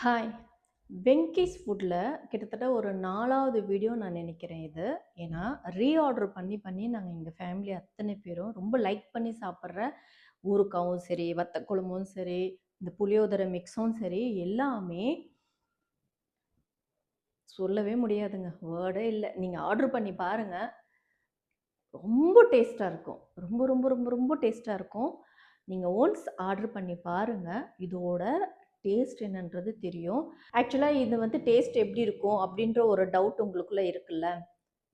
Hi! Venkys ஃபுட்ல கிட்டத்தட்ட ஒரு 4வது வீடியோ நான் நெனைக்கிறேன் இது. ஏன்னா, ரீஆர்டர் பண்ணி பண்ணி நாங்க எங்க ஃபேமிலி அத்தனை பேரும் ரொம்ப லைக் பண்ணி சாப்பிடுற ஊறுகாவும் சரி, வத்த குழம்பும் சரி, இந்த புளியோதரை மிக்ஸும் சரி, எல்லாமே சொல்லவே முடியாதுங்க. வேர்டே இல்ல. நீங்க ஆர்டர் பண்ணி பாருங்க. ரொம்ப டேஸ்ட்டா இருக்கும். ரொம்ப ரொம்ப ரொம்ப ரொம்ப டேஸ்ட்டா இருக்கும். நீங்க ஒன்ஸ் ஆர்டர் பண்ணி பாருங்க. இதோட டேஸ்ட் என்னன்றது தெரியும். ஆக்சுவலா இது வந்து டேஸ்ட் எப்படி இருக்கும்? அப்படின்ற ஒரு டவுட் உங்களுக்குள்ள இருக்குல்ல?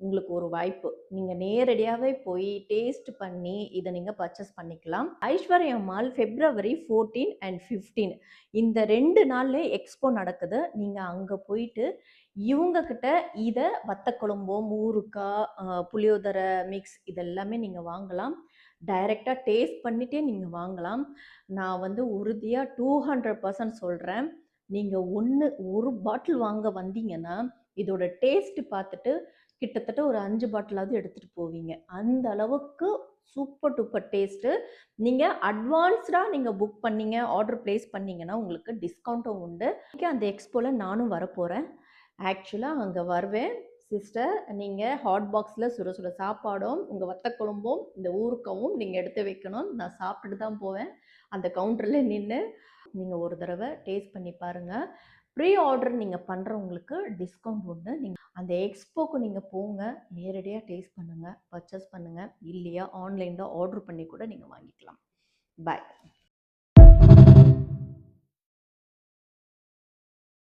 உங்களுக்கு ஒரு வாய்ப்பு. நீங்க நேரடியாவே போய் டேஸ்ட் பண்ணி இத நீங்க பர்ச்சேஸ் பண்ணிக்கலாம். ஐஸ்வர்யா மால் February 14 அண்ட் 15 இந்த 2 நாள்ல எக்ஸ்போ நடக்குது. நீங்க அங்க போயிட்டு இவங்க கிட்ட இத வத்த குழம்பும், ஊறுகாய், புளியோதரை மிக்ஸ் இதெல்லாமே நீங்க வாங்கலாம். டைரக்ட்டா டேஸ்ட் பண்ணிட்டே நீங்க வாங்கலாம். நான் வந்து உறுதியா 200% சொல்றேன். நீங்க ஒரு பாட்டில் வாங்க வந்தீங்கன்னா, இதோட டேஸ்ட் பார்த்துட்டு கிட்டத்தட்ட ஒரு 5 பாட்டிலாவது எடுத்துட்டு போவீங்க. அந்த அளவுக்கு சூப்பர் டூப்பர் டேஸ்ட்டு. நீங்க அட்வான்ஸ்டா நீங்க புக் பண்ணீங்க, ஆர்டர் பிளேஸ் பண்ணீங்கன்னா, உங்களுக்கு டிஸ்கவுண்ட்டும் உண்டு. அந்த எக்ஸ்போல நானும் வரப்போறேன். ஆக்சுவலா அங்க வருவேன். சிஸ்டர் நீங்க ஹாட் பாக்ஸ்ல சுட சுட சாப்பாடும், உங்க வத்த குழம்பும், இந்த ஊறுகாவும் நீங்க எடுத்து வைக்கணும். நான் சாப்பிட்டுட்டு தான் போவேன். அந்த கவுண்டர்ல நின்னு. நீங்க ஒரு தடவ டேஸ்ட் பண்ணி பாருங்க. ப்ரீ ஆர்டர் நீங்க பண்றவங்களுக்கு டிஸ்கவுண்ட் உண்டு. நீங்க அந்த எக்ஸ்போக்கு நீங்க போங்க. நேரடியா டேஸ்ட் பண்ணுங்க. பர்ச்சேஸ் பண்ணுங்க. இல்லையா ஆன்லைன்ல ஆர்டர் பண்ணி கூட நீங்க வாங்கிக்கலாம். பாய்.